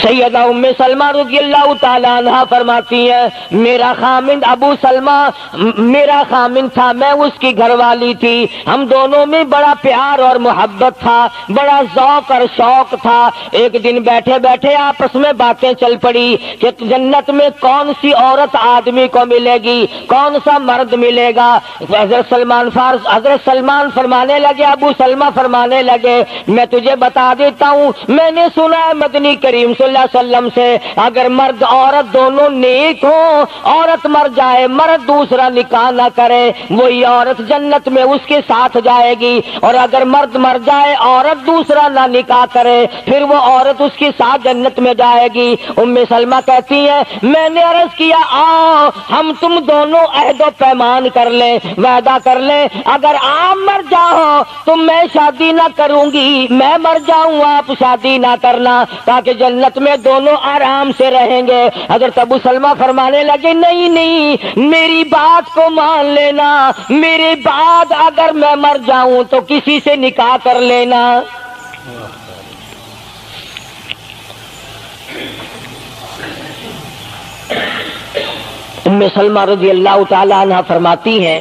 سیدہ ام سلمہ رضی اللہ تعالیٰ عنہ فرماتی ہیں میرا خامند ابو سلمہ میرا خامند تھا، میں اس کی گھر والی تھی، ہم دونوں میں بڑا پیار اور محبت تھا، بڑا ذوق اور شوق تھا۔ ایک دن بیٹھے بیٹھے آپس میں باتیں چل پڑی کہ جنت میں کون سی عورت آدمی کو ملے گی، کون سا مرد ملے گا۔ حضرت سلمان فرمانے لگے، ابو سلمہ فرمانے لگے میں تجھے بتا دیتا ہوں، میں نے سنا ہے مدنی کریم صلی اللہ علیہ وسلم سے اگر مرد عورت دونوں نیک ہوں، عورت مر جائے مرد دوسرا نکاح نہ کرے، وہی عورت جنت میں اس کے ساتھ جائے گی، اور اگر مرد مر جائے عورت دوسرا نہ نکاح کرے پھر وہ عورت اس کے ساتھ جنت میں جائے گی۔ ام سلمہ کہتی ہے میں نے عرض کیا آؤ ہم تم دونوں عہد و پیمان کر لیں، وعدہ کر لیں، اگر آپ مر جاؤ تو میں شادی نہ کروں گی، میں مر جاؤں آپ شادی نہ کرنا، تاکہ جنت میں دونوں آرام سے رہیں گے۔ حضرت ابو سلمہ فرمانے لگے نہیں نہیں میری بات کو مان لینا، میرے بعد اگر میں مر جاؤں تو کسی سے نکاح کر لینا۔ ام سلمہ رضی اللہ تعالی عنہ فرماتی ہیں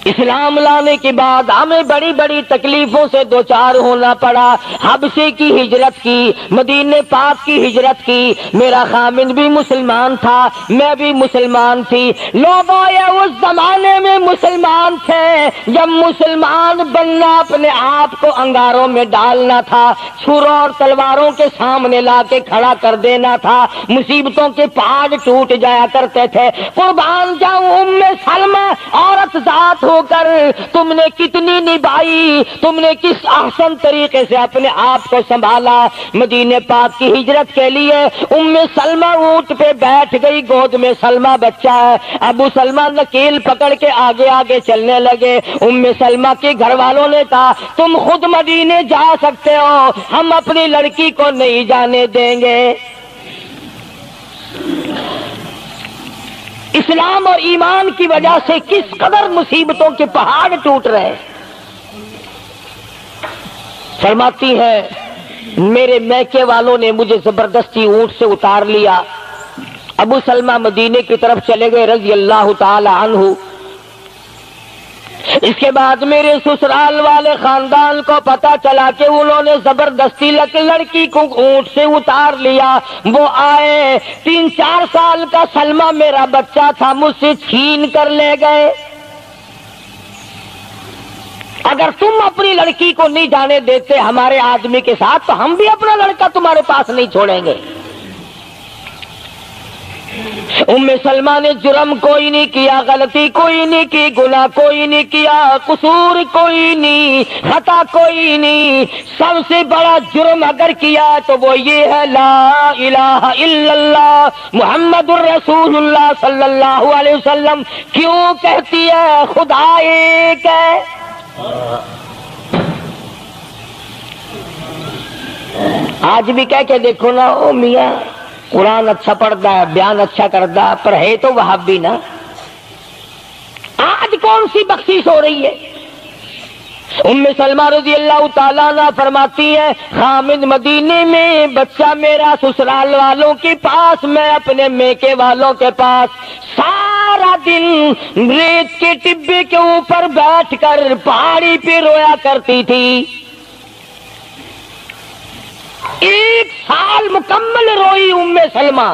اسلام لانے کے بعد ہمیں بڑی بڑی تکلیفوں سے دوچار ہونا پڑا، حبشے کی ہجرت کی، مدینے پاک کی ہجرت کی، میرا خامند بھی مسلمان تھا، میں بھی مسلمان تھی، لوگوں یہ اس زمانے میں مسلمان تھے جب مسلمان بننا اپنے آپ کو انگاروں میں ڈالنا تھا، چھروں اور تلواروں کے سامنے لا کے کھڑا کر دینا تھا، مصیبتوں کے پہاڑ ٹوٹ جایا کرتے تھے۔ قربان جاؤں ام سلمہ عورت ذات ہو کر تم نے کتنی نبھائی، تم نے کس احسن طریقے سے اپنے آپ کو سنبھالا۔ مدینے پاک کی ہجرت کے لیے ام سلمہ اونٹ پہ بیٹھ گئی، گود میں سلمہ بچہ ہے، ابو سلمہ نکیل پکڑ کے آگے آگے چلنے لگے۔ ام سلمہ کے گھر والوں نے کہا تم خود مدینے جا سکتے ہو، ہم اپنی لڑکی کو نہیں جانے دیں گے۔ اسلام اور ایمان کی وجہ سے کس قدر مصیبتوں کے پہاڑ ٹوٹ رہے۔ فرماتی ہے میرے میکے والوں نے مجھے زبردستی اونٹ سے اتار لیا، ابو سلمہ مدینے کی طرف چلے گئے رضی اللہ تعالی عنہ۔ اس کے بعد میرے سسرال والے خاندان کو پتا چلا کہ انہوں نے زبردستی لڑکی کو اونٹ سے اتار لیا، وہ آئے 3-4 سال کا سلمہ میرا بچہ تھا مجھ سے چھین کر لے گئے۔ اگر تم اپنی لڑکی کو نہیں جانے دیتے ہمارے آدمی کے ساتھ تو ہم بھی اپنا لڑکا تمہارے پاس نہیں چھوڑیں گے۔ ام سلمہ نے جرم کوئی نہیں کیا، غلطی کوئی نہیں کی، گناہ کوئی نہیں کیا، قصور کوئی نہیں، خطا کوئی نہیں، سب سے بڑا جرم اگر کیا تو وہ یہ ہے لا الہ الا اللہ محمد الرسول اللہ صلی اللہ علیہ وسلم۔ کیوں کہتی ہے خدا ایک ہے؟ آج بھی کہہ کے دیکھو نا، او میاں قرآن اچھا پڑھتا ہے، بیان اچھا کرتا ہے، پر ہے تو وہابی نا۔ آج کون سی بخشش ہو رہی ہے؟ ام سلمہ رضی اللہ تعالیٰ عنہ فرماتی ہے خامد مدینے میں، بچہ میرا سسرال والوں کے پاس، میں اپنے میکے والوں کے پاس، سارا دن ریت کے ٹبے کے اوپر بیٹھ کر پہاڑی پہ رویا کرتی تھی۔ 1 سال مکمل روئی ام سلمہ،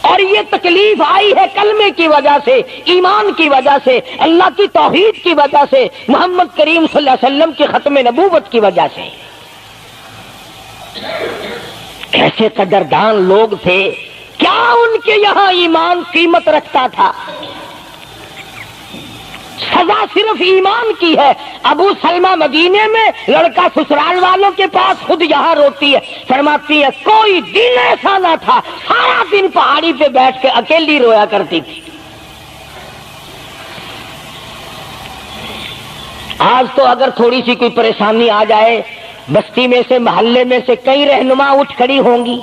اور یہ تکلیف آئی ہے کلمے کی وجہ سے، ایمان کی وجہ سے، اللہ کی توحید کی وجہ سے، محمد کریم صلی اللہ علیہ وسلم کی ختم نبوت کی وجہ سے۔ کیسے قدردان لوگ تھے، کیا ان کے یہاں ایمان قیمت رکھتا تھا؟ سزا صرف ایمان کی ہے۔ ابو سلمہ مدینے میں، لڑکا سسرال والوں کے پاس، خود یہاں روتی ہے، فرماتی ہے کوئی دن ایسا نہ تھا، سارا دن پہاڑی پہ بیٹھ کے اکیلی رویا کرتی تھی۔ آج تو اگر تھوڑی سی کوئی پریشانی آ جائے، بستی میں سے، محلے میں سے کئی رہنما اٹھ کھڑی ہوں گی،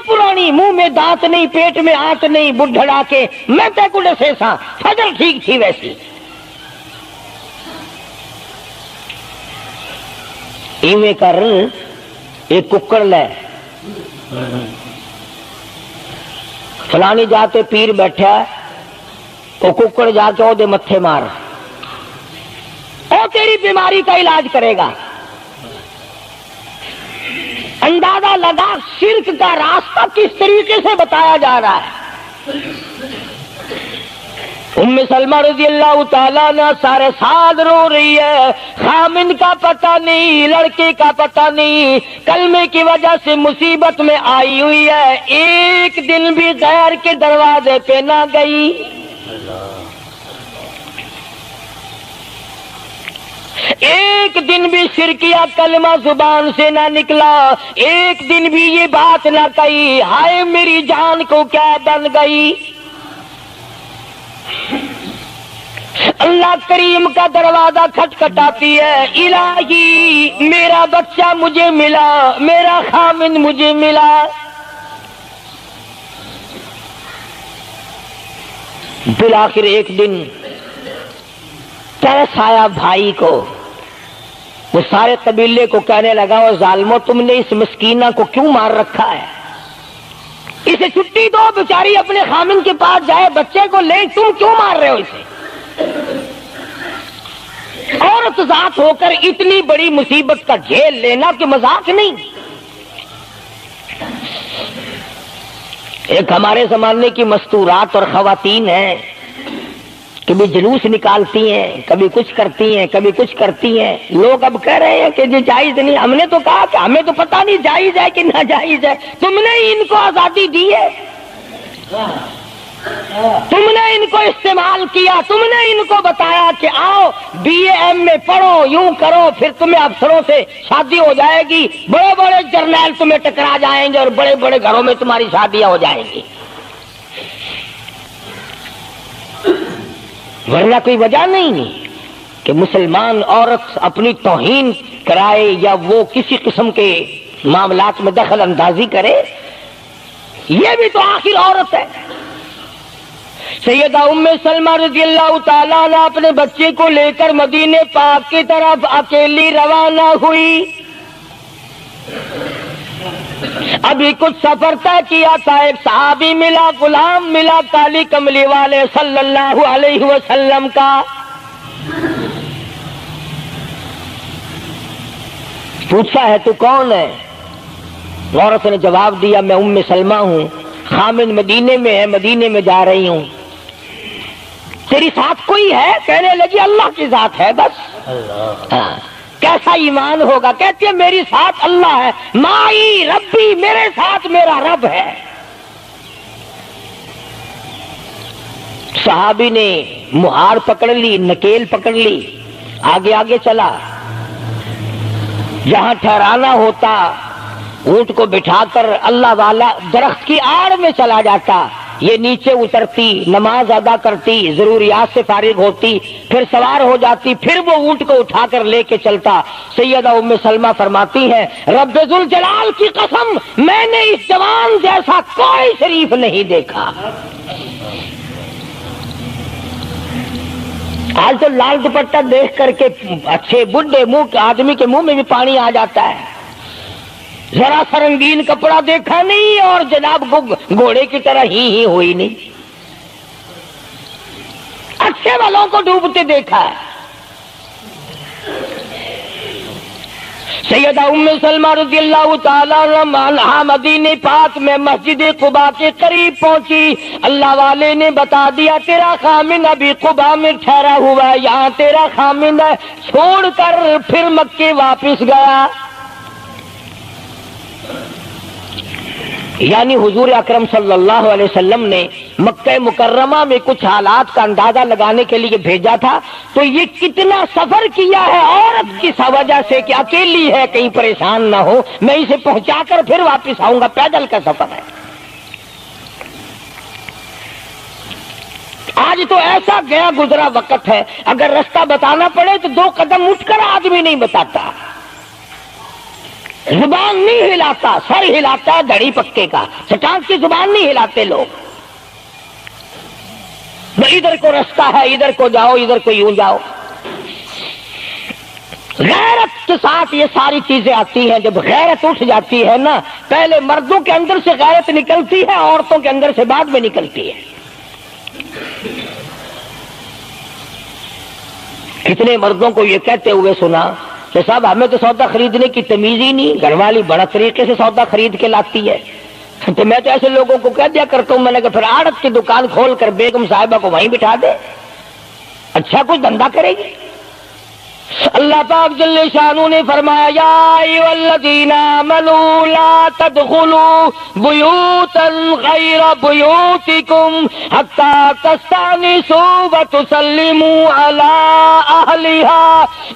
پرانی منہ میں دانت نہیں، پیٹ میں آنت نہیں، بڈھڑا کے میں تے کڑے سے سا فجر ٹھیک تھی ویسی۔ ایویں کر ایک ککڑ لے فلانی جاتے پیر بیٹھا وہ ککڑ جا کے وہ دے متھے مار وہ تیری بیماری کا علاج کرے گا. اندازہ لگا شرک کا راستہ کس طریقے سے بتایا جا رہا ہے. ام سلمہ رضی اللہ تعالیٰ عنہ سارے ساتھ رو رہی ہے. خامن کا پتہ نہیں، لڑکے کا پتہ نہیں، کلمے کی وجہ سے مصیبت میں آئی ہوئی ہے، ایک دن بھی غیر کے دروازے پہ نہ گئی. ایک دن بھی شرکیہ کلمہ زبان سے نہ نکلا، ایک دن بھی یہ بات نہ کہی ہائے میری جان کو کیا بن گئی. اللہ کریم کا دروازہ کھٹکھٹاتی ہے، الہی میرا بچہ مجھے ملا، میرا خامن مجھے ملا. بالآخر ایک دن ترس آیا بھائی کو، وہ سارے قبیلے کو کہنے لگا وہ ظالمو تم نے اس مسکینہ کو کیوں مار رکھا ہے، اسے چھٹی دو بیچاری اپنے خامن کے پاس جائے بچے کو لے، تم کیوں مار رہے ہو اسے. عورت ذات ہو کر اتنی بڑی مصیبت کا جھیل لینا کہ مذاق نہیں. ایک ہمارے زمانے کی مستورات اور خواتین ہیں، کبھی جلوس نکالتی ہیں، کبھی کچھ کرتی ہیں، کبھی کچھ کرتی ہیں. لوگ اب کہہ رہے ہیں کہ یہ جائز نہیں. ہم نے تو کہا کہ ہمیں تو پتہ نہیں جائز ہے کہ ناجائز ہے، تم نے ان کو آزادی دی ہے، تم نے ان کو استعمال کیا، تم نے ان کو بتایا کہ آؤ بی اے ایم میں پڑھو، یوں کرو، پھر تمہیں افسروں سے شادی ہو جائے گی، بڑے بڑے جرنیل تمہیں ٹکرا جائیں گے اور بڑے بڑے گھروں میں تمہاری شادیاں ہو جائیں گی. ورنہ کوئی وجہ نہیں کہ مسلمان عورت اپنی توہین کرائے یا وہ کسی قسم کے معاملات میں دخل اندازی کرے. یہ بھی تو آخر عورت ہے. سیدہ ام سلمہ رضی اللہ تعالیٰ عنہ اپنے بچے کو لے کر مدینے پاک کی طرف اکیلی روانہ ہوئی. ابھی کچھ سفر طے کیا تھا، ایک صحابی ملا، غلام ملا کالی کملی والے صلی اللہ علیہ وسلم کا. پوچھا ہے تو کون ہے؟ عورت نے جواب دیا میں ام سلمہ ہوں، خامن مدینے میں ہے، مدینے میں جا رہی ہوں. تیری ساتھ کوئی ہے؟ کہنے لگی اللہ کی ذات ہے بس. ہاں کیسا ایمان ہوگا؟ کہتی ہے میری ساتھ اللہ ہے، مائی ربی، میرے ساتھ میرا رب ہے. صحابی نے مہار پکڑ لی، نکیل پکڑ لی، آگے آگے چلا. جہاں ٹھہرانا ہوتا اونٹ کو بٹھا کر اللہ والا درخت کی آڑ میں چلا جاتا، یہ نیچے اترتی، نماز ادا کرتی، ضروریات سے فارغ ہوتی، پھر سوار ہو جاتی، پھر وہ اونٹ کو اٹھا کر لے کے چلتا. سیدہ ام سلمہ فرماتی ہیں رب ذوالجلال کی قسم میں نے اس جوان جیسا کوئی شریف نہیں دیکھا. آج تو لال دوپٹہ دیکھ کر کے اچھے بڈھے منہ آدمی کے منہ میں بھی پانی آ جاتا ہے. ذرا سا رنگین کپڑا دیکھا نہیں اور جناب گھوڑے کی طرح ہی ہوئی نہیں. اچھے والوں کو ڈوبتے دیکھا ہے. سیدہ ام سلمہ رضی اللہ تعالیٰ عنہا مدینے پاک میں مسجد قباء کے قریب پہنچی. اللہ والے نے بتا دیا تیرا خامن ابھی قباء میں ٹھہرا ہوا ہے، یہاں تیرا خامن ہے. چھوڑ کر پھر مکے واپس گیا. یعنی حضور اکرم صلی اللہ علیہ وسلم نے مکہ مکرمہ میں کچھ حالات کا اندازہ لگانے کے لیے بھیجا تھا، تو یہ کتنا سفر کیا ہے عورت کی وجہ سے کہ اکیلی ہے، کہیں پریشان نہ ہو، میں اسے پہنچا کر پھر واپس آؤں گا. پیدل کا سفر ہے. آج تو ایسا گیا گزرا وقت ہے، اگر رستہ بتانا پڑے تو 2 قدم اٹھ کر آدمی نہیں بتاتا، زبان نہیں ہلاتا، سر ہلاتا ہے دھڑی پکے کا، چٹان کی زبان نہیں ہلاتے لوگ. ادھر کو رستہ ہے، ادھر کو جاؤ، ادھر کو یوں جاؤ. غیرت کے ساتھ یہ ساری چیزیں آتی ہیں. جب غیرت اٹھ جاتی ہے نا، پہلے مردوں کے اندر سے غیرت نکلتی ہے، عورتوں کے اندر سے بعد میں نکلتی ہے. کتنے مردوں کو یہ کہتے ہوئے سنا کہ صاحب ہمیں تو سودا خریدنے کی تمیز ہی نہیں، گھر والی بڑا طریقے سے سودا خرید کے لاتی ہے. تو میں تو ایسے لوگوں کو کہہ دیا کرتا ہوں، میں نے کہا پھر آڑت کی دکان کھول کر بیگم صاحبہ کو وہیں بٹھا دے، اچھا کچھ دھندا کرے گی. اللہ پاک جل شانہ نے فرمایا یا ایھا الذین آمنوا لا تدخلوا بیوتا غیر بیوتکم حتی تستأنسوا وتسلموا علی اہلہا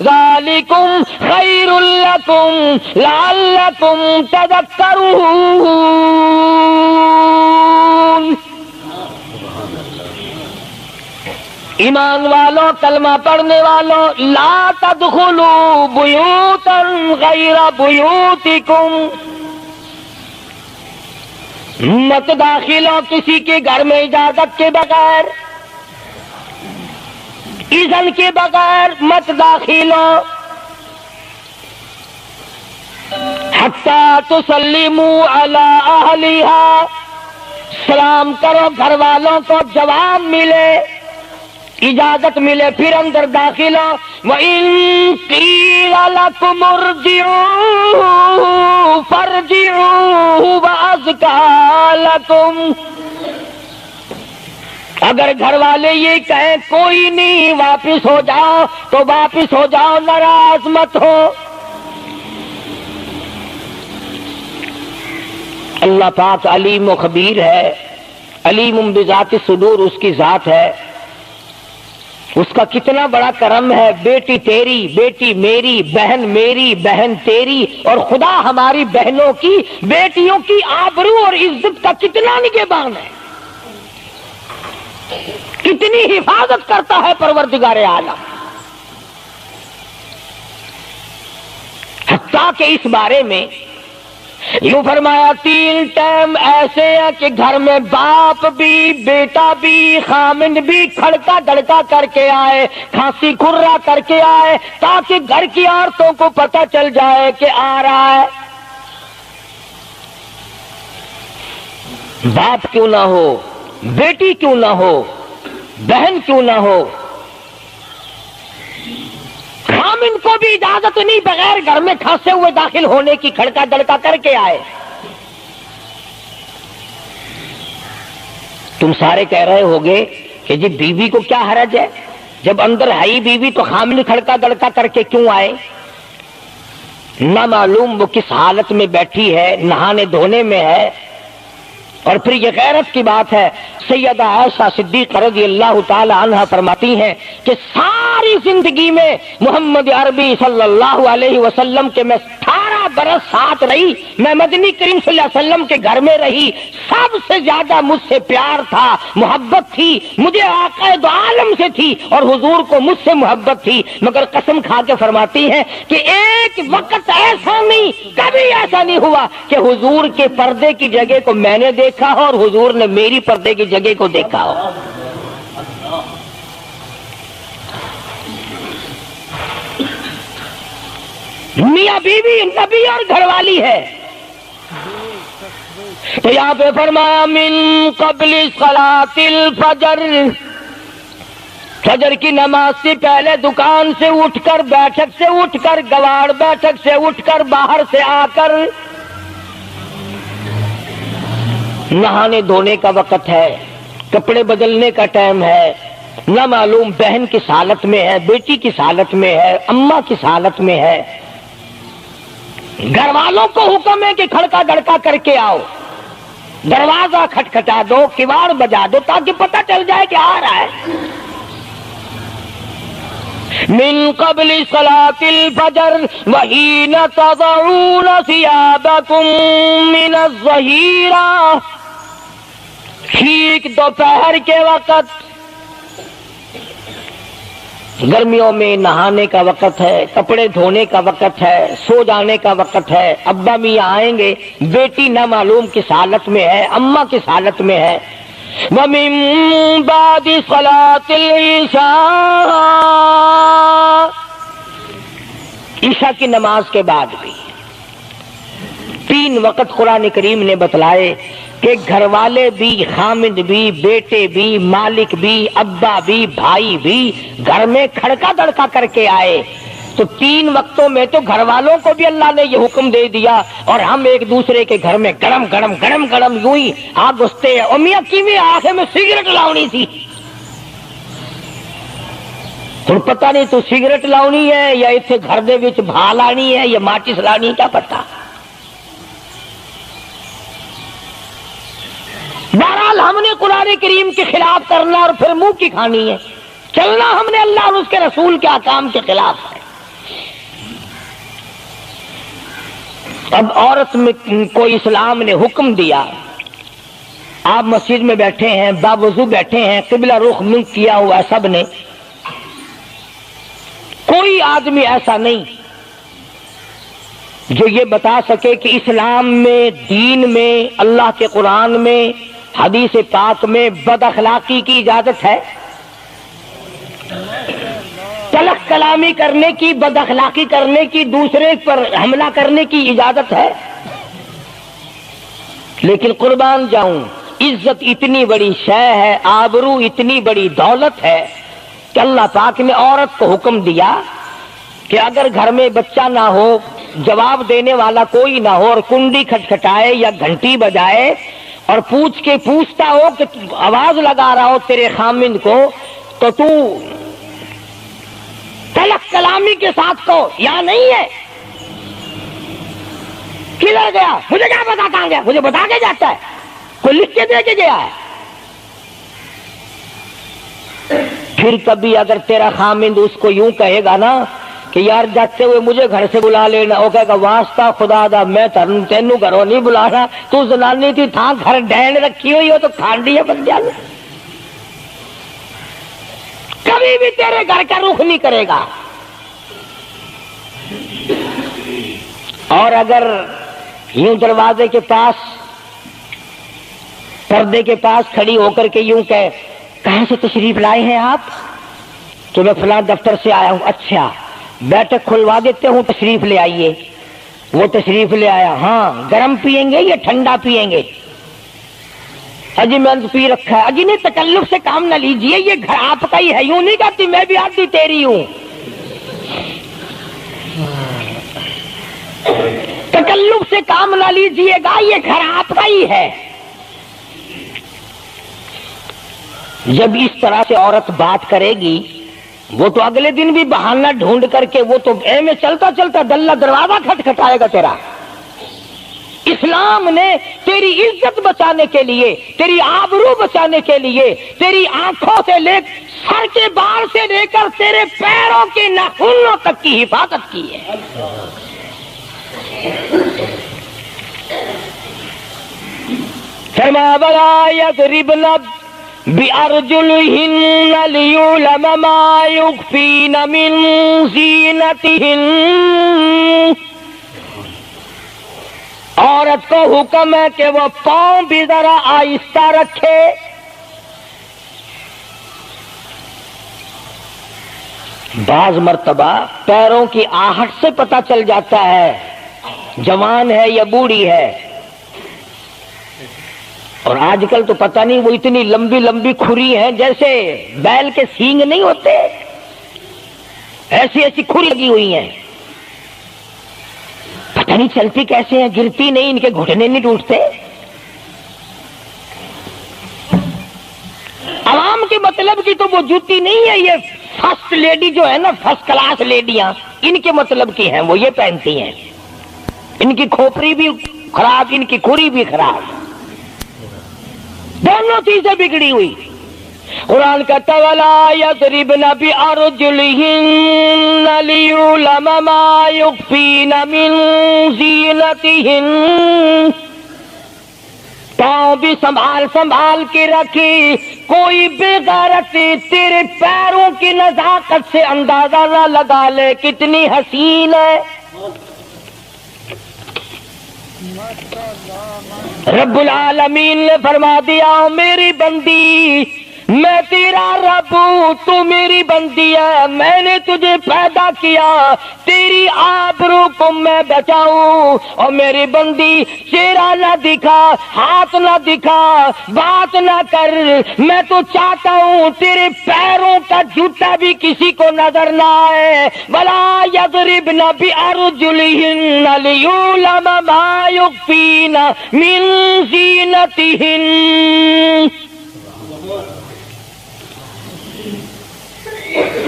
ذالکم خیر لکم لعلکم تذکرون. ایمان والوں، کلمہ پڑھنے والوں، لا تدخلوا بیوتا غیر بیوتکم، مت داخل ہو کسی کے گھر میں اجازت کے بغیر، اذن کے بغیر مت داخل ہو. حتی تسلموا علی اہلہا، سلام کرو گھر والوں کو، جواب ملے، اجازت ملے، پھر اندر داخل ہو. وَإِن قِيلَ لَكُمُ ارْجِعُوا فَارْجِعُوا وَأَزْكَىٰ لَكُمْ، اگر گھر والے یہ کہیں کوئی نہیں واپس ہو جاؤ تو واپس ہو جاؤ، ناراض مت ہو. اللہ پاک علیم و خبیر ہے، علیم بذات الصدور اس کی ذات ہے. اس کا کتنا بڑا کرم ہے، بیٹی تیری، بیٹی میری، بہن تیری، اور خدا ہماری بہنوں کی، بیٹیوں کی آبرو اور عزت کا کتنا نگہبان ہے، کتنی حفاظت کرتا ہے پروردگار عالم. حتیٰ کہ اس بارے میں یوں فرمایا 3 ٹائم ایسے ہیں کہ گھر میں باپ بھی، بیٹا بھی، خامند بھی کھڑکا دڑکا کر کے آئے، کھانسی کھرا کر کے آئے، تاکہ گھر کی عورتوں کو پتہ چل جائے کہ آ رہا ہے. باپ کیوں نہ ہو، بیٹی کیوں نہ ہو، بہن کیوں نہ ہو، خامن کو بھی اجازت نہیں بغیر گھر میں کھانسے ہوئے داخل ہونے کی، کھڑکا دڑکا کر کے آئے. تم سارے کہہ رہے ہوگے کہ جی بیوی کو کیا حرج ہے، جب اندر ہے ہی بیوی تو خامن کھڑکا دڑکا کر کے کیوں آئے؟ نہ معلوم وہ کس حالت میں بیٹھی ہے، نہانے دھونے میں ہے. اور پھر یہ غیرت کی بات ہے، سیدہ عائشہ صدیقہ رضی اللہ تعالی عنہا فرماتی ہیں کہ ساری زندگی میں محمد عربی صلی اللہ علیہ وسلم کے میں 18 برس ساتھ رہی، میں مدنی کریم صلی اللہ علیہ وسلم کے گھر میں رہی، سب سے زیادہ مجھ سے پیار تھا، محبت تھی، مجھے آقا دو عالم سے تھی اور حضور کو مجھ سے محبت تھی. مگر قسم کھا کے فرماتی ہیں کہ ایک وقت ایسا نہیں، کبھی ایسا نہیں ہوا کہ حضور کے پردے کی جگہ کو میں نے دیکھا ہو اور حضور نے میری پردے کی جگہ کو دیکھا ہو. میاں بیوی نبی اور گھر والی ہے. تو یہاں پہ فرمایا من قبل صلاۃ الفجر، فجر کی نماز سے پہلے دکان سے اٹھ کر، بیٹھک سے اٹھ کر، گواڑ بیٹھک سے اٹھ کر، باہر سے آ کر نہانے دھونے کا وقت ہے، کپڑے بدلنے کا ٹائم ہے. نہ معلوم بہن کس حالت میں ہے، بیٹی کس حالت میں ہے، اماں کس حالت میں ہے. گھر والوں کو حکم ہے کہ کھڑکا دڑکا کر کے آؤ، دروازہ کھٹکھٹا دو، کواڑ بجا دو، تاکہ پتہ چل جائے کہ آ رہا ہے. من قبل صلاۃ الفجر وحین تضعون ثیابکم من الظہیرہ، ٹھیک دوپہر کے وقت، گرمیوں میں نہانے کا وقت ہے، کپڑے دھونے کا وقت ہے، سو جانے کا وقت ہے. ابا میاں آئیں گے، بیٹی نہ معلوم کس حالت میں ہے، اماں کس حالت میں ہے. وَمِن بَعْدِ صَلَاةِ الْعِشَاءِ، عشاء کی نماز کے بعد بھی 3 وقت قرآن کریم نے بتلائے کہ گھر والے بھی، خامد بھی، بیٹے بھی، مالک بھی، ابا بھی، بھائی بھی گھر میں کھڑکا دڑکا کر کے آئے تو 3 وقتوں میں تو گھر والوں کو بھی اللہ نے یہ حکم دے دیا، اور ہم ایک دوسرے کے گھر میں گرم گرم گرم گرم یوں ہی آگ گھستے ہیں۔ اور میاں کیویں آخر میں سگریٹ لاؤنی تھی، ہن پتہ نہیں تو سگریٹ لاؤنی ہے یا اتنے گھر دے وچ بھا لانی ہے یا ماچس لانی، کیا پتہ۔ بہرحال ہم نے قرآن کریم کے خلاف کرنا اور پھر منہ کی کھانی ہے، چلنا ہم نے اللہ اور اس کے رسول کے احکام کے خلاف ہے۔ اب عورت میں کو اسلام نے حکم دیا، آپ مسجد میں بیٹھے ہیں، باوضو بیٹھے ہیں، قبلہ رخ منہ کیا ہوا سب نے، کوئی آدمی ایسا نہیں جو یہ بتا سکے کہ اسلام میں، دین میں، اللہ کے قرآن میں، حدیث پاک میں بد اخلاقی کی اجازت ہے، تلخ کلامی کرنے کی، بد اخلاقی کرنے کی، دوسرے پر حملہ کرنے کی اجازت ہے؟ لیکن قربان جاؤں، عزت اتنی بڑی شے ہے، آبرو اتنی بڑی دولت ہے کہ اللہ پاک نے عورت کو حکم دیا کہ اگر گھر میں بچہ نہ ہو، جواب دینے والا کوئی نہ ہو، اور کنڈی کھٹکھٹائے یا گھنٹی بجائے اور پوچھتا ہو کہ آواز لگا رہا ہو تیرے خامند کو، تو تو تلخ کلامی کے ساتھ کو یا نہیں ہے، کدھر گیا، مجھے کیا پتا کہاں گیا، مجھے بتا کے جاتا ہے، کوئی لکھ کے دے کے گیا ہے۔ پھر کبھی اگر تیرا خامند اس کو یوں کہے گا نا کہ یار جاتے ہوئے مجھے گھر سے بلا لینا، وہ کہے گا واسطہ خدا دا میں تینوں گھروں نہیں بلانا، تو زنانی تھی تھا گھر ڈین رکھی ہوئی ہو تو کھانڈی ہے بندیا، کبھی بھی تیرے گھر کا رخ نہیں کرے گا۔ اور اگر یوں دروازے کے پاس، پردے کے پاس کھڑی ہو کر کے یوں کہے کہاں سے تشریف لائے ہیں آپ، تو میں فلاں دفتر سے آیا ہوں، اچھا بیٹھک کھلوا دیتے ہوں، تشریف لے آئیے، وہ تشریف لے آیا، ہاں گرم پیئیں گے یا ٹھنڈا پیئیں گے، اجی میں پی رکھا ہے، اجی نہیں تکلف سے کام نہ لیجئے، یہ گھر آپ کا ہی ہے، یوں نہیں کہتی میں بھی آدھی تیری ہوں، تکلف سے کام نہ لیجئے گا، یہ گھر آپ کا ہی ہے۔ جب اس طرح سے عورت بات کرے گی، وہ تو اگلے دن بھی بہانہ ڈھونڈ کر کے وہ تو اے میں چلتا چلتا دلہ دروازہ کھٹکھٹائے گا تیرا۔ اسلام نے تیری عزت بچانے کے لیے، تیری آبرو بچانے کے لیے، تیری آنکھوں سے لے سر کے بال سے لے کر تیرے پیروں کے ناخنوں تک کی حفاظت کی ہے۔ فرمایا وَلَا يَضْرِبْنَ بِأَرْجُلِهِنَّ لِيُعْلَمَ مَا يُخْفِينَ مِنْ زِينَتِهِنَّ۔ عورت کو حکم ہے کہ وہ پاؤں بھی ذرا آہستہ رکھے، بعض مرتبہ پیروں کی آہٹ سے پتہ چل جاتا ہے جوان ہے یا بوڑھی ہے، اور آج کل تو پتہ نہیں وہ اتنی لمبی لمبی کھری ہیں جیسے بیل کے سینگ نہیں ہوتے، ایسی ایسی کھری لگی ہوئی ہیں، پتہ نہیں چلتی کیسے ہیں، گرتی نہیں، ان کے گھٹنے نہیں ٹوٹتے۔ عوام کے مطلب کی تو وہ جوتی نہیں ہے، یہ فرسٹ لیڈی جو ہے نا، فرسٹ کلاس لیڈیاں، ان کے مطلب کی ہیں، وہ یہ پہنتی ہیں، ان کی کھوپڑی بھی خراب، ان کی کھری بھی خراب، دونوں چیزیں بگڑی ہوئی۔ قرآن کہتا وَلَا يَضْرِبْنَ بِأَرْجُلِهِنَّ لِيُعْلَمَ مَا يُخْفِينَ مِنْ زِينَتِهِنَّ۔ پاؤں بھی سنبھال کے رکھی، کوئی بے غیرتی تیرے پیروں کی نزاکت سے اندازہ نہ لگا لے کتنی حسین ہے۔ رب العالمین نے فرما دیا میری بندی میں تیرا رب ہوں، تو میری بندی ہے، میں نے تجھے پیدا کیا، تیری آبرو کو میں بچاؤں، اور میری بندی چہرہ نہ دکھا، ہاتھ نہ دکھا، بات نہ کر، میں تو چاہتا ہوں تیرے پیروں کا جوتا بھی کسی کو نظر نہ آئے، ولا یضربن بارجلہن لیعلم ما یخفین من زینتہن۔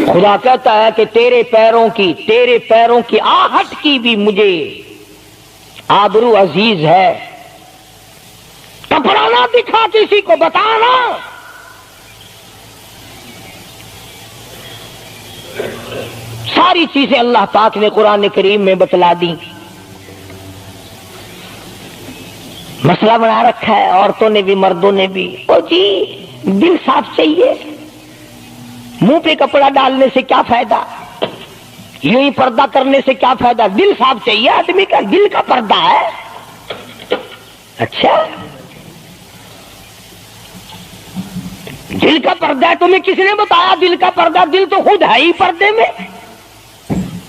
خدا کہتا ہے کہ تیرے پیروں کی آہٹ کی بھی مجھے آبرو عزیز ہے، کپڑا نہ دکھا کسی کو، بتانا۔ ساری چیزیں اللہ پاک نے قرآن کریم میں بتلا دی۔ مسئلہ بنا رکھا ہے عورتوں نے بھی مردوں نے بھی، او جی دل صاف چاہیے، منہ پہ کپڑا ڈالنے سے کیا فائدہ، یوں ہی پردہ کرنے سے کیا فائدہ، دل صاف چاہیے آدمی کا، دل کا پردہ ہے۔ اچھا دل کا پردہ ہے، تمہیں کس نے بتایا دل کا پردہ؟ دل تو خود ہے ہی پردے میں،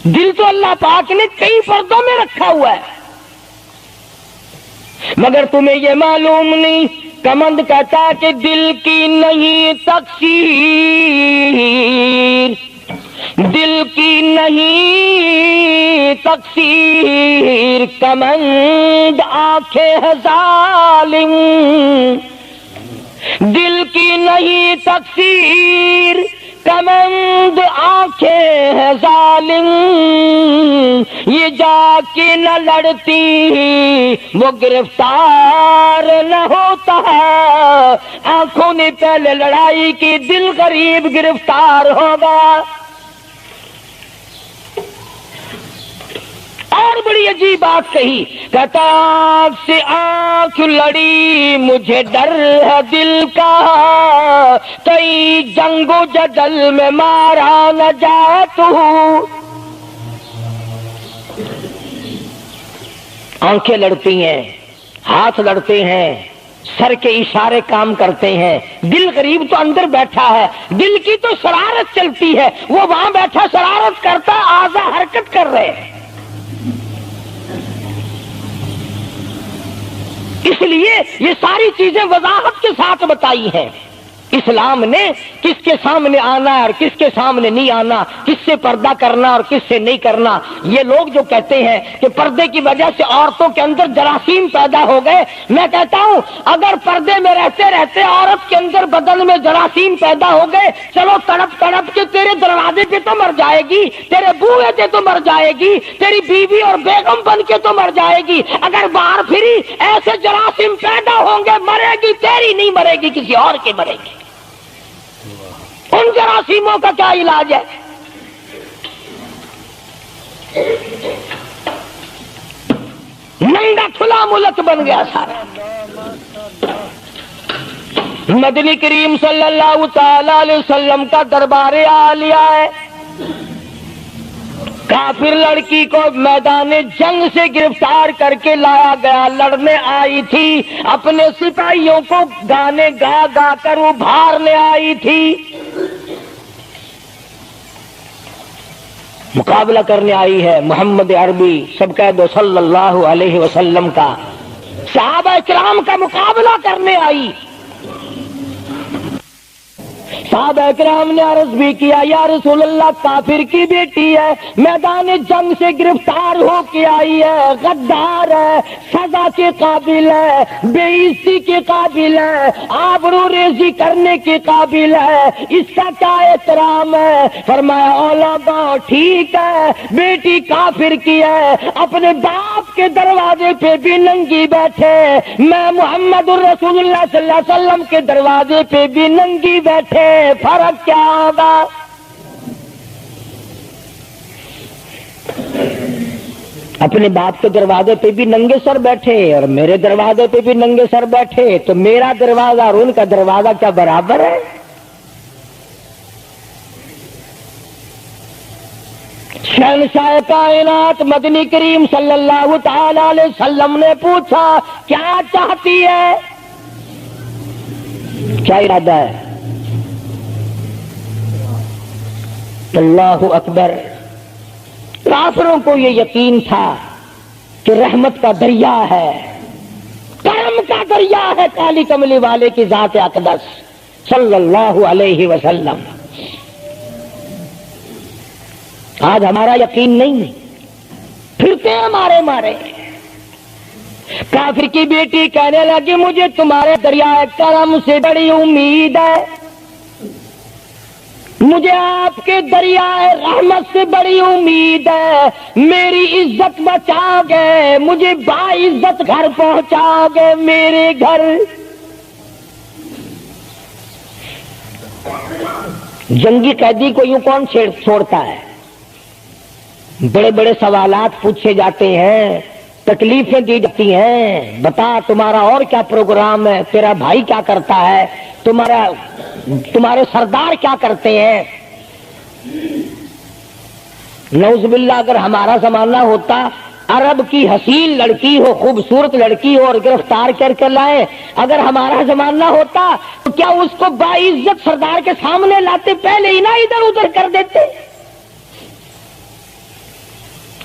دل تو اللہ پاک نے کئی پردوں میں رکھا ہوا ہے، مگر تمہیں یہ معلوم نہیں۔ کمند کہتا ہے کہ دل کی نہیں تقصیر، دل کی نہیں تقصیر، کمند آنکھیں ہے ظالم، دل کی نہیں تقصیر، کمند آنکھیں ہے ظالم، یہ جا کے نہ لڑتی وہ گرفتار نہ ہوتا، آنکھوں نے پہلے لڑائی کی، دل غریب گرفتار ہوگا۔ اور بڑی عجیب بات کہی، کہتا آنکھ سے آنکھ لڑی مجھے ڈر ہے دل کا، کئی جنگ و جدل میں مارا نہ جائے تو۔ آنکھیں لڑتی ہیں، ہاتھ لڑتے ہیں، سر کے اشارے کام کرتے ہیں، دل غریب تو اندر بیٹھا ہے، دل کی تو شرارت چلتی ہے، وہ وہاں بیٹھا شرارت کرتا، اعضا حرکت کر رہے ہیں۔ اس لیے یہ ساری چیزیں وضاحت کے ساتھ بتائی ہیں۔ اسلام نے کس کے سامنے آنا ہے اور کس کے سامنے نہیں آنا، کس سے پردہ کرنا اور کس سے نہیں کرنا۔ یہ لوگ جو کہتے ہیں کہ پردے کی وجہ سے عورتوں کے اندر جراثیم پیدا ہو گئے، میں کہتا ہوں اگر پردے میں رہتے رہتے عورت کے اندر بدن میں جراثیم پیدا ہو گئے، چلو تڑپ تڑپ کے تیرے دروازے پہ تو مر جائے گی، تیرے بوئے پہ تو مر جائے گی، تیری بیوی اور بیگم بن کے تو مر جائے گی۔ اگر باہر پھری ایسے جراثیم پیدا ہوں گے، مرے گی تیری نہیں مرے گی، کسی اور کی مرے گی۔ ان جراثیموں کا کیا علاج ہے؟ ننگا کھلا ملک بن گیا سارا۔ مدنی کریم صلی اللہ تعالی علیہ وسلم کا دربار عالیہ ہے، کافر لڑکی کو میدان جنگ سے گرفتار کر کے لایا گیا، لڑنے آئی تھی، اپنے سپاہیوں کو گانے گا گا کر ابھارنے آئی تھی، مقابلہ کرنے آئی ہے محمد عربی سب کہہ دو صلی اللہ علیہ وسلم کا، صحابہ کرام کا مقابلہ کرنے آئی۔ صحابہ کرام نے عرض بھی کیا، یا رسول اللہ کافر کی بیٹی ہے، میدان جنگ سے گرفتار ہو کے آئی ہے، غدار ہے، سزا کے قابل ہے، بے عزتی کے قابل ہے، آبرو ریزی کرنے کے قابل ہے، اس کا کیا احترام ہے؟ فرمایا علماء ٹھیک ہے بیٹی کافر کی ہے، اپنے باپ کے دروازے پہ بھی ننگی بیٹھے، میں محمد الرسول اللہ صلی اللہ علیہ وسلم کے دروازے پہ بھی ننگی بیٹھے، فرق کیا ہوگا؟ اپنے باپ کے دروازے پہ بھی ننگے سر بیٹھے اور میرے دروازے پہ بھی ننگے سر بیٹھے، تو میرا دروازہ اور ان کا دروازہ کیا برابر ہے؟ شہنشاہ کائنات مدنی کریم صلی اللہ تعالی علیہ وسلم نے پوچھا کیا چاہتی ہے، کیا ارادہ ہے؟ اللہ اکبر. کافروں کو یہ یقین تھا کہ رحمت کا دریا ہے، کرم کا دریا ہے کالی کملی والے کی ذات اقدس صلی اللہ علیہ وسلم. آج ہمارا یقین نہیں، پھرتے ہیں مارے مارے. کافر کی بیٹی کہنے لگی مجھے تمہارے دریائے کرم سے بڑی امید ہے، مجھے آپ کے دریائے رحمت سے بڑی امید ہے. میری عزت بچاؤ گے، مجھے باعزت گھر پہنچاؤ گے. میرے گھر جنگی قیدی کو یوں کون چھوڑتا ہے؟ بڑے بڑے سوالات پوچھے جاتے ہیں، تکلیفیں دی جاتی ہیں. بتا تمہارا اور کیا پروگرام ہے، تیرا بھائی کیا کرتا ہے، تمہارے سردار کیا کرتے ہیں. نعوذ باللہ اگر ہمارا زمانہ ہوتا، عرب کی حسین لڑکی ہو، خوبصورت لڑکی ہو اور گرفتار کر کے لائے، اگر ہمارا زمانہ ہوتا تو کیا اس کو باعزت سردار کے سامنے لاتے؟ پہلے ہی نہ ادھر ادھر کر دیتے.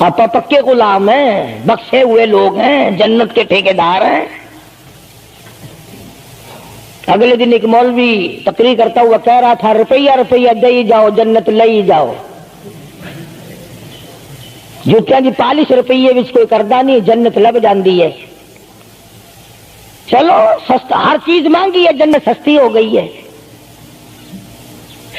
آپ پکے غلام ہیں، بخشے ہوئے لوگ ہیں، جنت کے ٹھیکیدار ہیں. اگلے دن ایک مولوی تقریر کرتا ہوا کہہ رہا تھا روپیہ روپیہ دے جاؤ جنت لے جاؤ. جوتیاں جی 40 روپیے وچ کوئی کردا نہیں، جنت لب جاندی ہے. چلو سستا، ہر چیز مانگی ہے، جنت سستی ہو گئی ہے.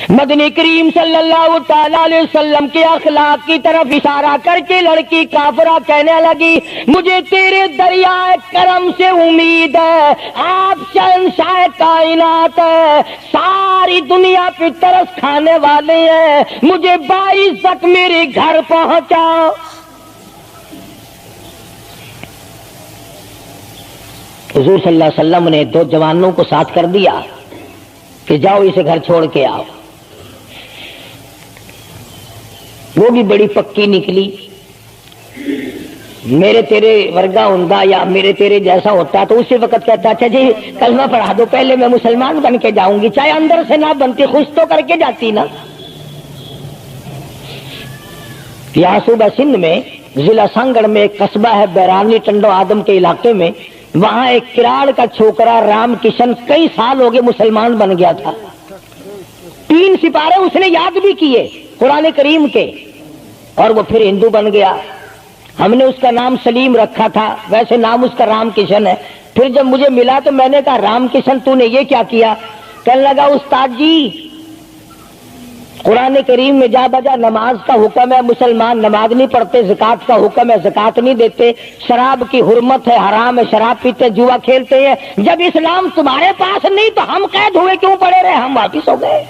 مدنی کریم صلی اللہ تعالی علیہ وسلم کے اخلاق کی طرف اشارہ کر کے لڑکی کافرہ کہنے لگی مجھے تیرے دریائے کرم سے امید ہے. آپ شہنشاہ کائنات ہے، ساری دنیا پہ ترس کھانے والے ہیں، مجھے باعزت میرے گھر پہنچاؤ. حضور صلی اللہ علیہ وسلم نے 2 جوانوں کو ساتھ کر دیا کہ جاؤ اسے گھر چھوڑ کے آؤ. وہ بھی بڑی پکی نکلی. میرے تیرے ورگا ہوندا یا میرے تیرے جیسا ہوتا تو اسی وقت کہتا اچھا جی کلمہ پڑھا دو، پہلے میں مسلمان بن کے جاؤں گی، چاہے اندر سے نہ بنتی خوش تو کر کے جاتی نا. یہاں صوبہ سندھ میں ضلع سانگڑ میں ایک قصبہ ہے بیرانی ٹنڈو آدم کے علاقے میں، وہاں ایک کراڑ کا چھوکرا رام کشن کئی سال ہو گئے مسلمان بن گیا تھا. 3 سپارے اس نے یاد بھی کیے قرآن کریم کے، اور وہ پھر ہندو بن گیا. ہم نے اس کا نام سلیم رکھا تھا، ویسے نام اس کا رام کشن ہے. پھر جب مجھے ملا تو میں نے کہا رام کشن تو نے یہ کیا کیا؟ کہنے لگا استاد جی قرآن کریم میں جا بجا نماز کا حکم ہے، مسلمان نماز نہیں پڑھتے، زکات کا حکم ہے زکات نہیں دیتے، شراب کی حرمت ہے حرام ہے شراب پیتے جوا کھیلتے ہیں. جب اسلام تمہارے پاس نہیں تو ہم قید ہوئے کیوں پڑے رہے؟ ہم واپس ہو گئے.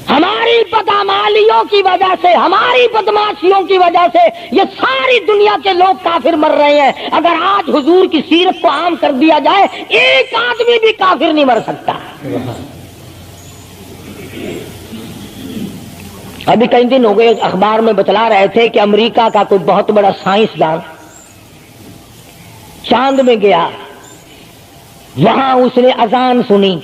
ہماری بدعمالیوں کی وجہ سے، ہماری بدماشیوں کی وجہ سے یہ ساری دنیا کے لوگ کافر مر رہے ہیں. اگر آج حضور کی سیرت کو عام کر دیا جائے ایک آدمی بھی کافر نہیں مر سکتا. ابھی کئی دن ہو گئے اخبار میں بتلا رہے تھے کہ امریکہ کا کوئی بہت بڑا سائنسدان چاند میں گیا، وہاں اس نے اذان سنی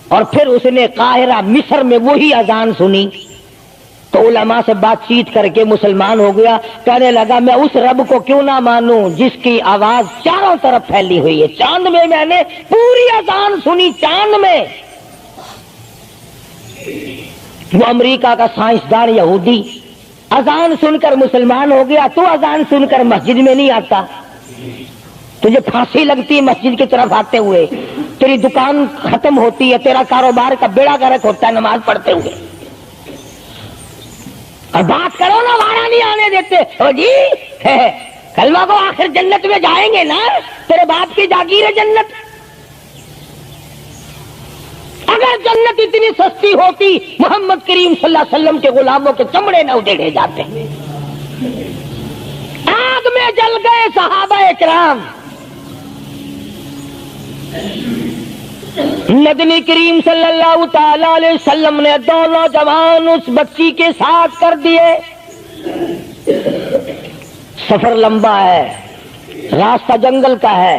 اور پھر اس نے قاہرہ مصر میں وہی اذان سنی تو علماء سے بات چیت کر کے مسلمان ہو گیا. کہنے لگا میں اس رب کو کیوں نہ مانوں جس کی آواز چاروں طرف پھیلی ہوئی ہے. چاند میں نے پوری اذان سنی، چاند میں. وہ امریکہ کا سائنسدان یہودی اذان سن کر مسلمان ہو گیا. تو اذان سن کر مسجد میں نہیں آتا، تجھے پھانسی لگتی مسجد کی طرف آتے ہوئے، تیری دکان ختم ہوتی ہے، تیرا کاروبار کا بیڑا غرق ہوتا ہے نماز پڑھتے ہوئے. اور بات کرو نا وارا نہیں آنے دیتے. او جی کلمہ کو آخر جنت میں جائیں گے نا، تیرے باپ کی جاگیر ہے جنت. اگر جنت اتنی سستی ہوتی محمد کریم صلی اللہ علیہ وسلم کے غلاموں کے چمڑے نہ ادھیڑے جاتے. آگ میں جل گئے صحابہ اکرام. مدنی کریم صلی اللہ تعالی علیہ وسلم نے 2 نوجوان اس بچی کے ساتھ کر دیے. سفر لمبا ہے، راستہ جنگل کا ہے،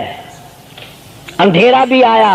اندھیرا بھی آیا،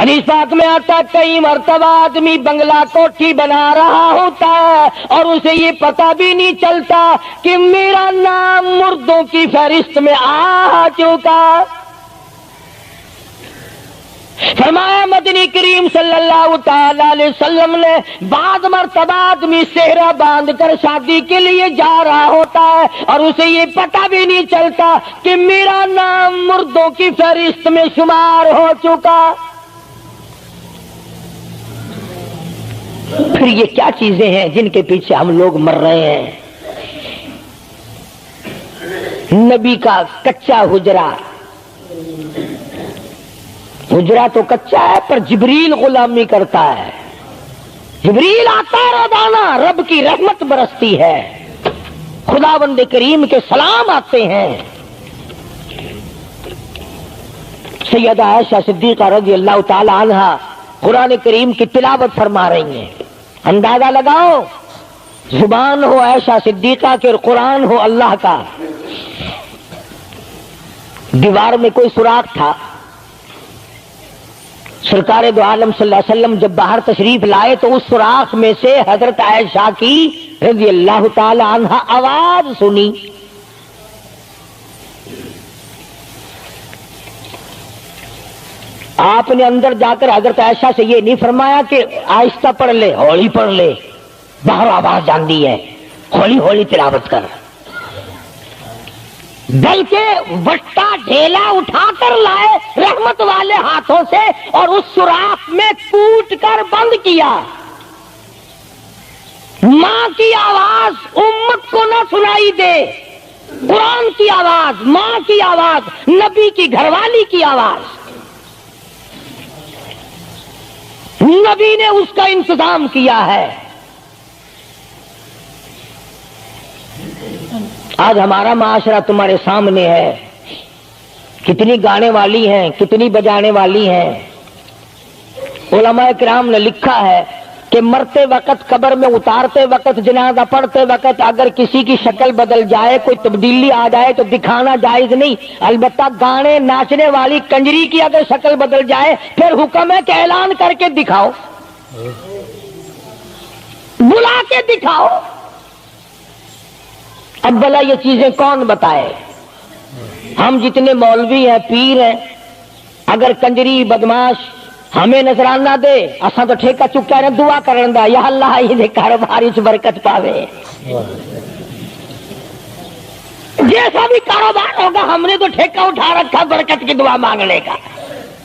حدیث پاک میں آتا ہے کئی مرتبہ آدمی بنگلہ کوٹھی بنا رہا ہوتا ہے اور اسے یہ پتہ بھی نہیں چلتا کہ میرا نام مردوں کی فہرست میں آ چکا۔ فرمایا مدنی کریم صلی اللہ تعالی علیہ وسلم نے بعض مرتبہ آدمی صحرا باندھ کر شادی کے لیے جا رہا ہوتا ہے اور اسے یہ پتہ بھی نہیں چلتا کہ میرا نام مردوں کی فہرست میں شمار ہو چکا۔ پھر یہ کیا چیزیں ہیں جن کے پیچھے ہم لوگ مر رہے ہیں؟ نبی کا کچا حجرہ، حجرہ تو کچا ہے پر جبریل غلامی کرتا ہے، جبریل آتا ہے روزانہ، رب کی رحمت برستی ہے، خداوند کریم کے سلام آتے ہیں۔ سیدہ عائشہ صدیقہ رضی اللہ تعالی عنہا قرآن کریم کی تلاوت فرما رہی ہیں، اندازہ لگاؤ، زبان ہو عائشہ صدیقہ کے اور قرآن ہو اللہ کا۔ دیوار میں کوئی سوراخ تھا، سرکار دو عالم صلی اللہ علیہ وسلم جب باہر تشریف لائے تو اس سوراخ میں سے حضرت عائشہ کی رضی اللہ تعالی عنہا آواز سنی۔ آپ نے اندر جا کر حضرت عائشہ سے یہ نہیں فرمایا کہ آہستہ پڑھ لے، ہولی پڑھ لے، باہر آواز جاندی ہے، ہولی ہولی تلاوت کر، بلکہ وٹا ڈھیلا اٹھا کر لائے رحمت والے ہاتھوں سے اور اس سوراخ میں کوٹ کر بند کیا۔ ماں کی آواز امت کو نہ سنائی دے، قرآن کی آواز، ماں کی آواز، نبی کی گھر والی کی آواز، نبی نے اس کا انتظام کیا ہے۔ آج ہمارا معاشرہ تمہارے سامنے ہے، کتنی گانے والی ہیں، کتنی بجانے والی ہیں۔ علماء کرام نے لکھا ہے کہ مرتے وقت، قبر میں اتارتے وقت، جنازہ پڑھتے وقت اگر کسی کی شکل بدل جائے، کوئی تبدیلی آ جائے تو دکھانا جائز نہیں، البتہ گانے ناچنے والی کنجری کی اگر شکل بدل جائے پھر حکم ہے کہ اعلان کر کے دکھاؤ، بلا کے دکھاؤ۔ اب بھلا یہ چیزیں کون بتائے؟ ہم جتنے مولوی ہیں، پیر ہیں، اگر کنجری بدماش ہمیں نذرانہ دے، اساں تو ٹھیکہ چکا رہے دعا کرن دا، یا اللہ یہ کاروبار وچ برکت پاوے۔ جیسا بھی کاروبار ہوگا ہم نے تو ٹھیکہ اٹھا رکھا برکت کی دعا مانگنے کا۔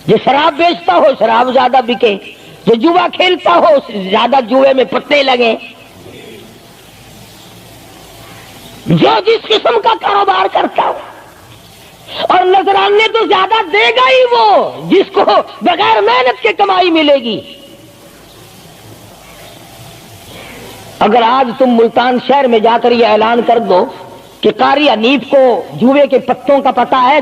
جو شراب بیچتا ہو شراب زیادہ بکے، جو جوا کھیلتا ہو زیادہ جوئے میں پتے لگے، جو جس قسم کا کاروبار کرتا ہو، اور نذرانے تو زیادہ دے گا ہی وہ جس کو بغیر محنت کے کمائی ملے گی۔ اگر آج تم ملتان شہر میں جا کر یہ اعلان کر دو کہ قاری حنیف کو جوئے کے پتوں کا پتہ ہے،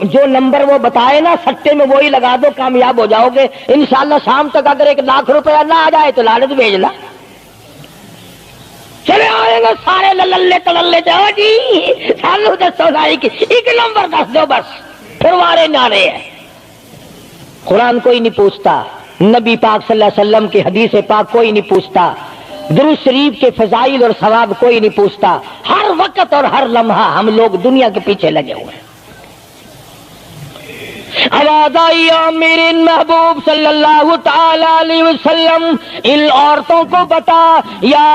جو نمبر وہ بتائے نا سٹے میں وہی لگا دو، کامیاب ہو جاؤ گے انشاءاللہ۔ شام تک اگر 1 لاکھ روپیہ نہ آ جائے تو لالچ بھیج لا، چلے آئیں گے سارے للے تللے جاؤ جی سالو دسو سائی کی 1 نمبر دس دو بس، پھر وارے نعرے ہیں۔ قرآن کوئی نہیں پوچھتا، نبی پاک صلی اللہ علیہ وسلم کی حدیث پاک کوئی نہیں پوچھتا، درود شریف کے فضائل اور ثواب کوئی نہیں پوچھتا۔ ہر وقت اور ہر لمحہ ہم لوگ دنیا کے پیچھے لگے ہوئے ہیں۔ آواز آئی میرے محبوب صلی اللہ تعالی علیہ وسلم ان عورتوں کو بتا، یا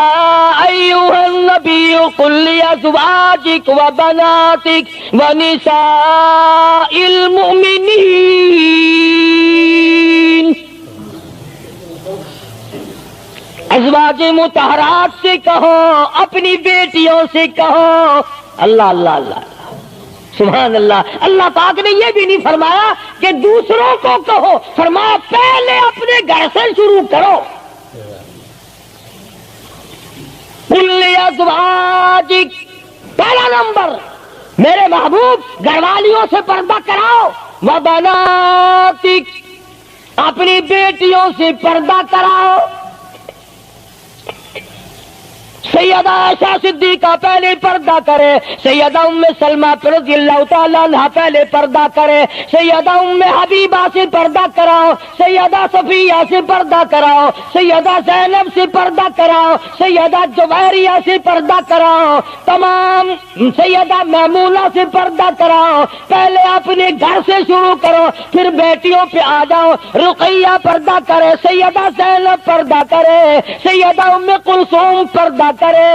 ایھا النبی قل لازواجک و بناتک و نساء المؤمنین، ازواج مطہرات سے کہو، اپنی بیٹیوں سے کہو۔ اللہ اللہ اللہ سبحان اللہ۔ اللہ پاک نے یہ بھی نہیں فرمایا کہ دوسروں کو کہو، فرمایا پہلے اپنے گھر سے شروع کرو۔ قل لازواجک، پہلا نمبر میرے محبوب گھر والیوں سے پردہ کراؤ، وبناتک، اپنی بیٹیوں سے پردہ کراؤ۔ سیدہ عائشہ صدیقہ پہلے پردہ کرے، سیدہ ام سلمہ رضی اللہ تعالیٰ عنہ پہلے پردہ کرے، سیدہ ام حبیبہ سے پردہ کراؤ، سیدہ صفیہ سے پردہ کراؤ، سیدہ زینب سے پردہ کراؤ، سیدہ جویریہ سے پردہ کراؤ، تمام سیدہ میمونہ سے پردہ کراؤ۔ پہلے اپنے گھر سے شروع کرو، پھر بیٹیوں پہ آ جاؤ۔ رقیہ پردہ کرے، سیدہ زینب پردہ کرے، سیدہ ام کلثوم پردہ کرے۔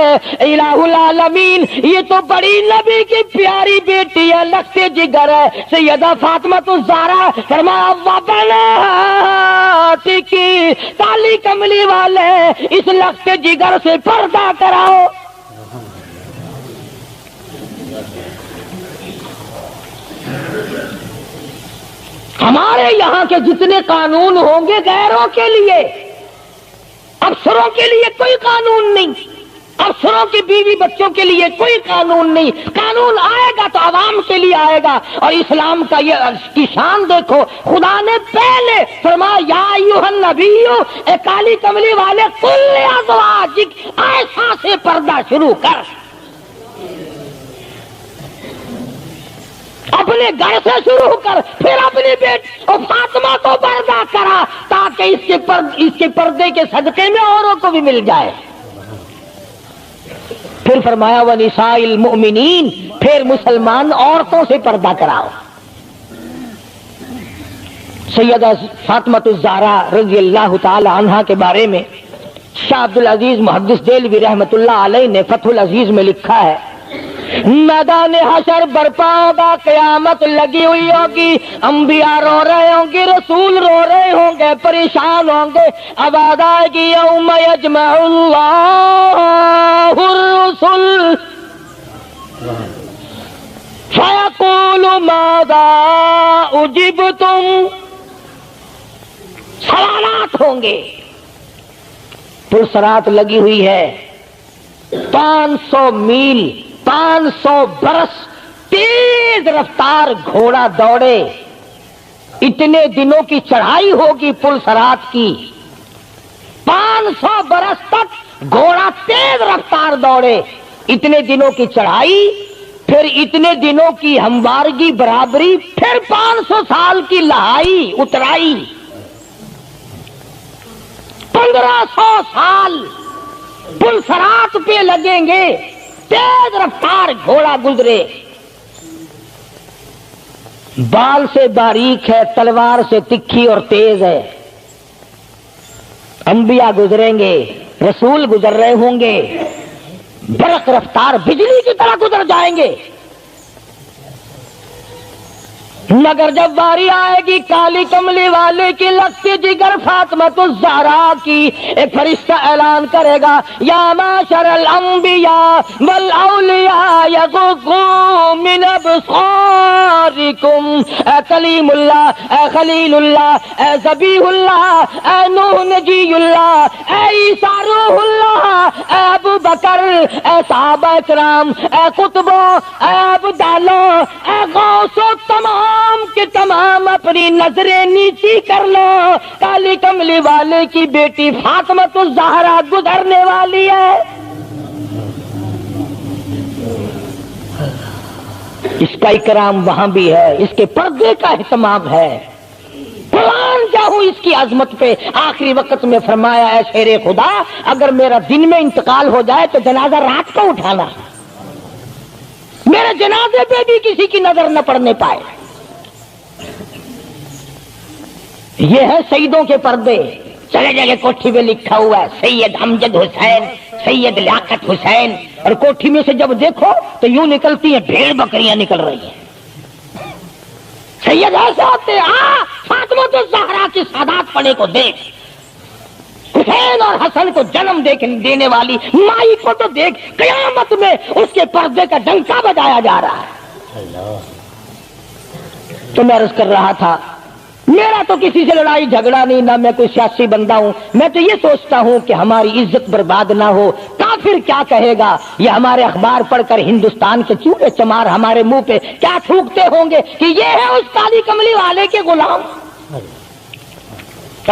الہ العالمین، یہ تو بڑی نبی کی پیاری بیٹی ہے، لگتے جگر ہے، سیدہ فاطمہ الزہرا۔ فرمایا وبنات کی، کالی کملی والے اس لگتے جگر سے پردہ کراؤ۔ ہمارے یہاں کے جتنے قانون ہوں گے غیروں کے لیے، افسروں کے لیے کوئی قانون نہیں، افسروں کی بیوی بچوں کے لیے کوئی قانون نہیں۔ قانون آئے گا تو عوام کے لیے آئے گا۔ اور اسلام کا یہ کی شان دیکھو، خدا نے پہلے فرمایا یا ایھا النبی، اے کالی کملی والے، کل ازواجک، عائشہ سے پردہ شروع کر، اپنے گھر سے شروع کر، پھر اپنی بیٹی اور فاطمہ کو پردہ کرا، تاکہ اس کے پردے کے صدقے میں اوروں کو بھی مل جائے۔ پھر فرمایا وَنِسَاءِ الْمُؤْمِنِينَ، پھر مسلمان عورتوں سے پردہ کراؤ۔ سیدہ فاطمہ الزہرا رضی اللہ تعالی عنہا کے بارے میں شاہ عبد العزیز محدث دہلوی رحمۃ اللہ علیہ نے فتح العزیز میں لکھا ہے، میدان حشر برپا ہوگا، قیامت لگی ہوئی ہوگی، انبیاء رو رہے ہوں گے، رسول رو رہے ہوں گے، پریشان ہوں گے، آواز آئے گی یوم یجمع اللہ الرسل فیقول ماذا اجبتم، سوالات ہوں گے۔ پرسرات لگی ہوئی ہے، 500 میل 500 برس تیز رفتار گھوڑا دوڑے، اتنے دنوں کی چڑھائی ہوگی پل صراط کی، 500 برس تک گھوڑا تیز رفتار دوڑے، اتنے دنوں کی چڑھائی، پھر اتنے دنوں کی ہموارگی برابری، پھر 500 سال کی لہائی اترائی، 1500 سال پل صراط پہ لگیں گے، تیز رفتار گھوڑا گزرے، بال سے باریک ہے، تلوار سے تکھی اور تیز ہے۔ انبیاء گزریں گے، رسول گزر رہے ہوں گے، برق رفتار بجلی کی طرح گزر جائیں گے، مگر جب باری آئے گی کالی کملی والے کی لگتی جگر فاطمہ الزہرا کی، ایک فرشتہ اعلان کرے گا یا معاشر الانبیاء والاولیاء یغضوا من ابصارکم، اے کلیم اللہ، اے خلیل اللہ، اے ذبیح اللہ، اے نوح نجی اللہ، اے عیسیٰ روح اللہ، اے ابو بکر، اے صحابہ کرام، اے قطبوں، اے ابدالوں، اے غوثوں، تمام کے تمام اپنی نظریں نیچی کر لو، کالی کملی والے کی بیٹی فاطمہ الزہرا گزرنے والی ہے۔ اس کا اکرام وہاں بھی ہے، اس کے پردے کا اہتمام ہے۔ قرآن جاؤں اس کی عظمت پہ آخری وقت میں فرمایا اے شیر خدا، اگر میرا دن میں انتقال ہو جائے تو جنازہ رات کو اٹھانا، میرے جنازے پہ بھی کسی کی نظر نہ پڑنے پائے۔ یہ ہے سیدوں کے پردے۔ چلے جگہ کوٹھی میں لکھا ہوا ہے سید امجد حسین، سید لیاقت حسین، اور کوٹھی میں سے جب دیکھو تو یوں نکلتی ہیں بھیڑ بکریاں نکل رہی ہیں۔ سید ایسے ہوتے فاطمہ الزہرا کی سادات پڑے کو دیکھ، حسین اور حسن کو جنم دینے والی مائی کو تو دیکھ، قیامت میں اس کے پردے کا ڈنکا بجایا جا رہا ہے۔ تو میں عرض کر رہا تھا، میرا تو کسی سے لڑائی جھگڑا نہیں، نہ میں کوئی سیاسی بندہ ہوں، میں تو یہ سوچتا ہوں کہ ہماری عزت برباد نہ ہو۔ کافر کیا کہے گا، یہ ہمارے اخبار پڑھ کر ہندوستان کے چوہے چمار ہمارے منہ پہ کیا تھوکتے ہوں گے کہ یہ ہے اس کالی کملی والے کے غلام۔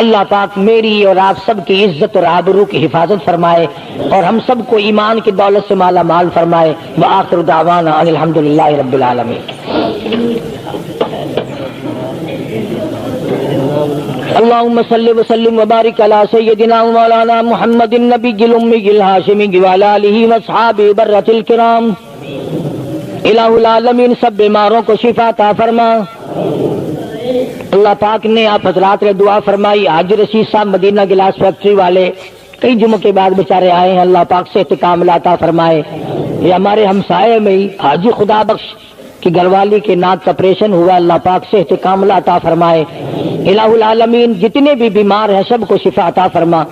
اللہ پاک میری اور آپ سب کی عزت اور آبرو کی حفاظت فرمائے اور ہم سب کو ایمان کی دولت سے مالا مال فرمائے. وآخر دعوانا ان الحمدللہ رب العالمین. اللهم صل وسلم وبارك على سيدنا مولانا محمد النبي الأمي الهاشمي وعلى آله وأصحابه برة الكرام. الہ العالمین سب بیماروں کو شفا عطا فرما. اللہ پاک نے آپ حضرات نے دعا فرمائی. حاج رشید صاحب مدینہ گلاس فیکٹری والے کئی جمعوں کے بعد بیچارے آئے ہیں. اللہ پاک سے استقامت عطا فرمائے. یہ ہمارے ہمسائے میں ہی حاجی خدا بخش کی گھر والی کے ناک کا آپریشن ہوا. اللہ پاک سے استقامت عطا فرمائے. الہ العالمین جتنے بھی بیمار ہیں سب کو شفا عطا فرما.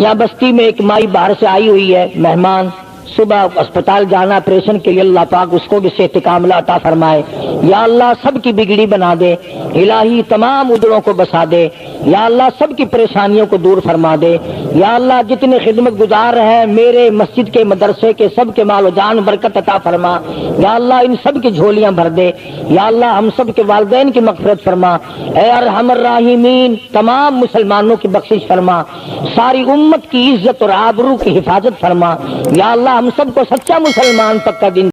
یہاں بستی میں ایک مائی باہر سے آئی ہوئی ہے مہمان, صبح اسپتال جانا آپریشن کے لیے. اللہ پاک اس کو بھی صحت کاملہ عطا فرمائے. یا اللہ سب کی بگڑی بنا دے. الہی تمام ادھروں کو بسا دے. یا اللہ سب کی پریشانیوں کو دور فرما دے. یا اللہ جتنے خدمت گزار ہیں میرے مسجد کے مدرسے کے سب کے مال و جان برکت عطا فرما. یا اللہ ان سب کی جھولیاں بھر دے. یا اللہ ہم سب کے والدین کی مغفرت فرما. اے ارحم الراحمین تمام مسلمانوں کی بخشش فرما. ساری امت کی عزت اور آبرو کی حفاظت فرما. یا اللہ ہم سب کو سچا مسلمان پکا دین